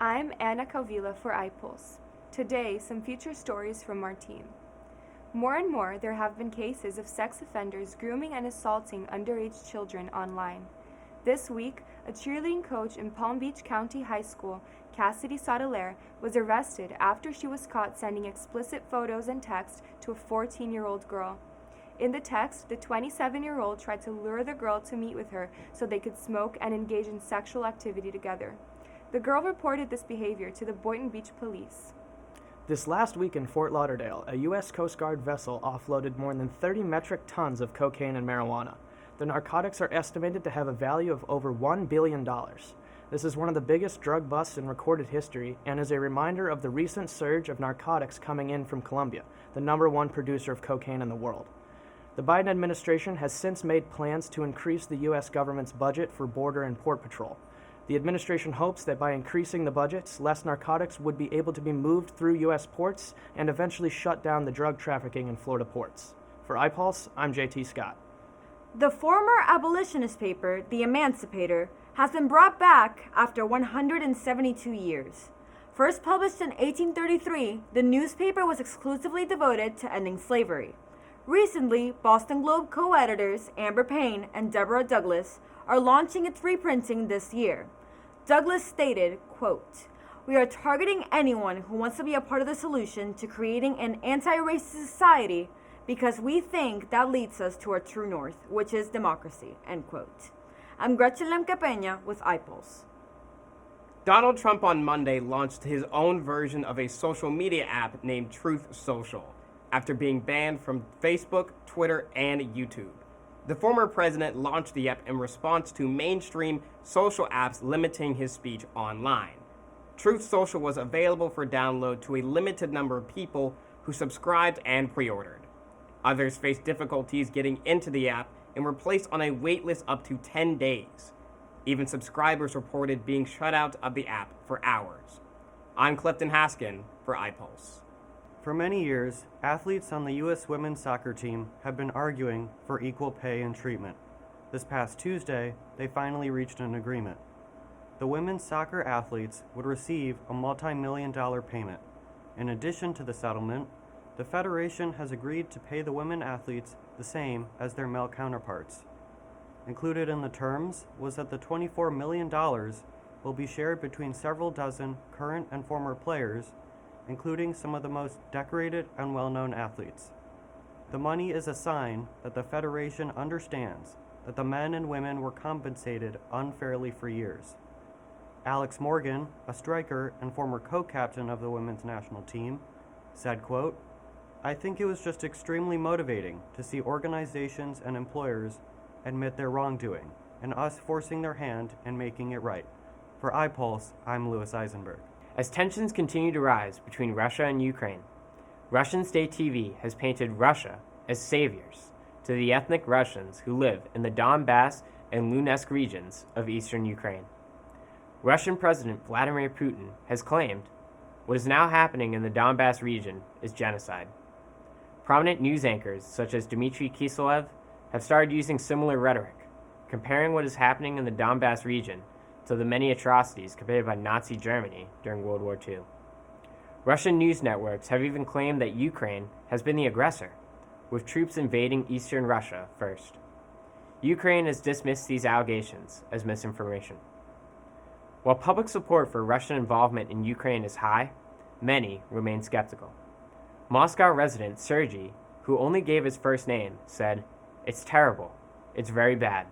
I'm Anna Calvila for iPulse. Today, some feature stories from our team. More and more, there have been cases of sex offenders grooming and assaulting underage children online. This week, a cheerleading coach in Palm Beach County High School, Cassidy Sotoler, was arrested after she was caught sending explicit photos and text to a 14-year-old girl. In the text, the 27-year-old tried to lure the girl to meet with her so they could smoke and engage in sexual activity together. The girl reported this behavior to the Boynton Beach police. This last week in Fort Lauderdale, a U.S. Coast Guard vessel offloaded more than 30 metric tons of cocaine and marijuana. The narcotics are estimated to have a value of over $1 billion. This is one of the biggest drug busts in recorded history and is a reminder of the recent surge of narcotics coming in from Colombia, the #1 producer of cocaine in the world. The Biden administration has since made plans to increase the U.S. government's budget for Border and Port Patrol. The administration hopes that by increasing the budgets, less narcotics would be able to be moved through U.S. ports and eventually shut down the drug trafficking in Florida ports. For iPulse, I'm JT Scott. The former abolitionist paper, The Emancipator, has been brought back after 172 years. First published in 1833, the newspaper was exclusively devoted to ending slavery. Recently, Boston Globe co-editors Amber Payne and Deborah Douglas are launching its reprinting this year. Douglas stated, quote, "We are targeting anyone who wants to be a part of the solution to creating an anti-racist society because we think that leads us to our true north, which is democracy," end quote. I'm Gretchen Lemke Peña with iPulse. Donald Trump on Monday launched his own version of a social media app named Truth Social, after being banned from Facebook, Twitter, and YouTube. The former president launched the app in response to mainstream social apps limiting his speech online. Truth Social was available for download to a limited number of people who subscribed and pre-ordered. Others faced difficulties getting into the app and were placed on a wait list up to 10 days. Even subscribers reported being shut out of the app for hours. I'm Clifton Haskin for iPulse. For many years, athletes on the U.S. women's soccer team have been arguing for equal pay and treatment. This past Tuesday, they finally reached an agreement. The women's soccer athletes would receive a multi-million-dollar payment. In addition to the settlement, the Federation has agreed to pay the women athletes the same as their male counterparts. Included in the terms was that the $24 million will be shared between several dozen current and former players, including some of the most decorated and well-known athletes. The money is a sign that the Federation understands that the men and women were compensated unfairly for years. Alex Morgan, a striker and former co-captain of the women's national team, said, quote, "I think it was just extremely motivating to see organizations and employers admit their wrongdoing and us forcing their hand and making it right." For iPulse, I'm Louis Eisenberg. As tensions continue to rise between Russia and Ukraine, Russian state TV has painted Russia as saviors to the ethnic Russians who live in the Donbass and Luhansk regions of eastern Ukraine. Russian President Vladimir Putin has claimed what is now happening in the Donbass region is genocide. Prominent news anchors such as Dmitry Kiselev have started using similar rhetoric, comparing what is happening in the Donbass region to the many atrocities committed by Nazi Germany during World War II. Russian news networks have even claimed that Ukraine has been the aggressor, with troops invading eastern Russia first. Ukraine has dismissed these allegations as misinformation. While public support for Russian involvement in Ukraine is high, many remain skeptical. Moscow resident Sergei, who only gave his first name, said, "It's terrible. It's very bad.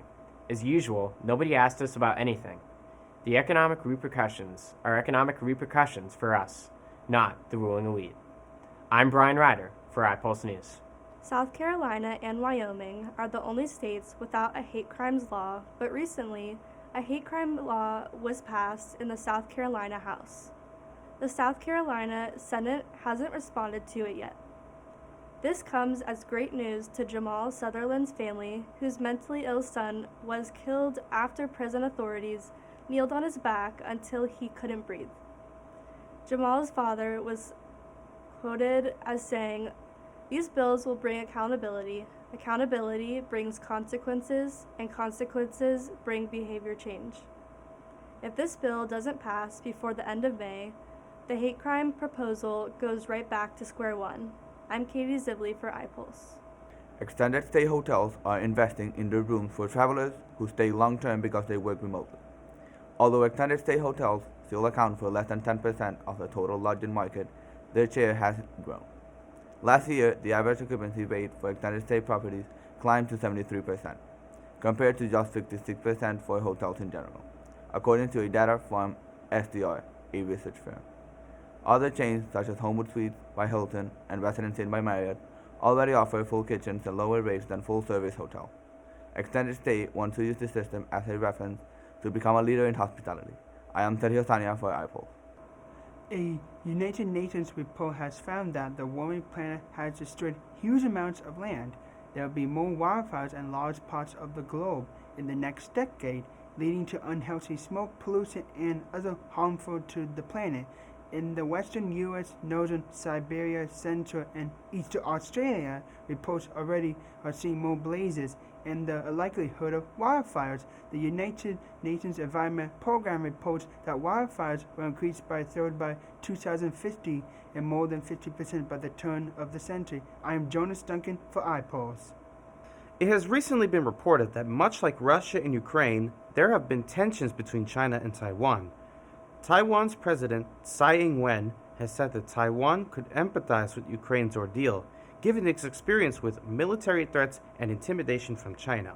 As usual, nobody asked us about anything. The economic repercussions are economic repercussions for us, not the ruling elite." I'm Brian Ryder for iPulse News. South Carolina and Wyoming are the only states without a hate crimes law, but recently, a hate crime law was passed in the South Carolina House. The South Carolina Senate hasn't responded to it yet. This comes as great news to Jamal Sutherland's family, whose mentally ill son was killed after prison authorities kneeled on his back until he couldn't breathe. Jamal's father was quoted as saying, "These bills will bring accountability. Accountability brings consequences, and consequences bring behavior change." If this bill doesn't pass before the end of May, the hate crime proposal goes right back to square one. I'm Katie Zibley for iPulse. Extended stay hotels are investing in the rooms for travelers who stay long term because they work remotely. Although extended stay hotels still account for less than 10% of the total lodging market, their share has grown. Last year, the average occupancy rate for extended stay properties climbed to 73%, compared to just 66% for hotels in general, according to data from SDR, a research firm. Other chains such as Homewood Suites by Hilton and Residence Inn by Marriott already offer full kitchens at lower rates than full-service hotels. Extended Stay wants to use the system as a reference to become a leader in hospitality. I am Sergio Sania for iPulse. A United Nations report has found that the warming planet has destroyed huge amounts of land. There will be more wildfires in large parts of the globe in the next decade, leading to unhealthy smoke, pollution, and other harmful to the planet. In the western U.S., northern Siberia, central and eastern Australia, reports already are seeing more blazes and the likelihood of wildfires. The United Nations Environment Program reports that wildfires will increase by a third by 2050 and more than 50% by the turn of the century. I am Jonas Duncan for iPulse. It has recently been reported that much like Russia and Ukraine, there have been tensions between China and Taiwan. Taiwan's President Tsai Ing-wen has said that Taiwan could empathize with Ukraine's ordeal, given its experience with military threats and intimidation from China.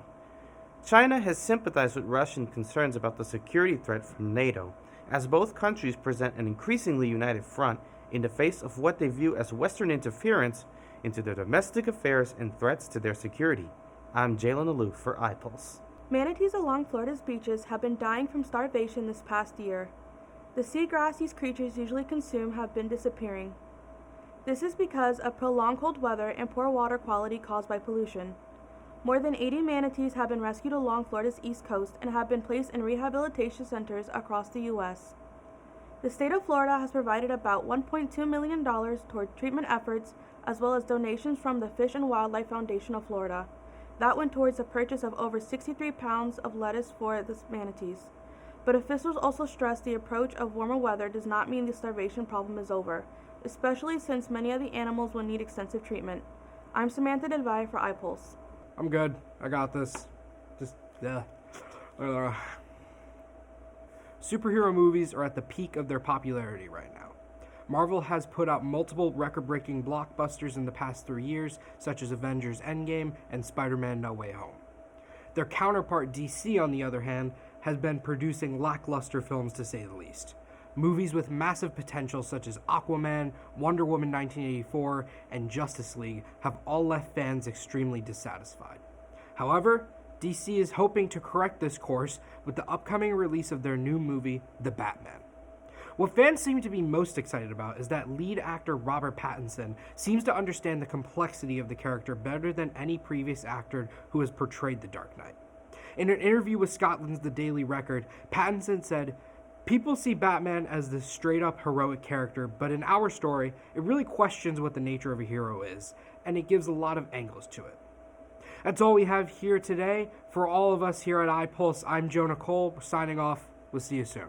China has sympathized with Russian concerns about the security threat from NATO, as both countries present an increasingly united front in the face of what they view as Western interference into their domestic affairs and threats to their security. I'm Jalen Aloof for iPulse. Manatees along Florida's beaches have been dying from starvation this past year. The seagrass these creatures usually consume have been disappearing. This is because of prolonged cold weather and poor water quality caused by pollution. More than 80 manatees have been rescued along Florida's east coast and have been placed in rehabilitation centers across the U.S. The state of Florida has provided about $1.2 million toward treatment efforts, as well as donations from the Fish and Wildlife Foundation of Florida. That went towards the purchase of over 63 pounds of lettuce for the manatees. But officials also stress the approach of warmer weather does not mean the starvation problem is over, especially since many of the animals will need extensive treatment. I'm Samantha Delvalle for iPulse. I'm good. I got this. Superhero movies are at the peak of their popularity right now. Marvel has put out multiple record-breaking blockbusters in the past 3 years, such as Avengers Endgame and Spider-Man No Way Home. Their counterpart DC, on the other hand, has been producing lackluster films to say the least. Movies with massive potential such as Aquaman, Wonder Woman 1984, and Justice League have all left fans extremely dissatisfied. However, DC is hoping to correct this course with the upcoming release of their new movie, The Batman. What fans seem to be most excited about is that lead actor Robert Pattinson seems to understand the complexity of the character better than any previous actor who has portrayed the Dark Knight. In an interview with Scotland's The Daily Record, Pattinson said, "People see Batman as this straight-up heroic character, but in our story, it really questions what the nature of a hero is, and it gives a lot of angles to it." That's all we have here today. For all of us here at iPulse, I'm Jonah Cole, signing off. We'll see you soon.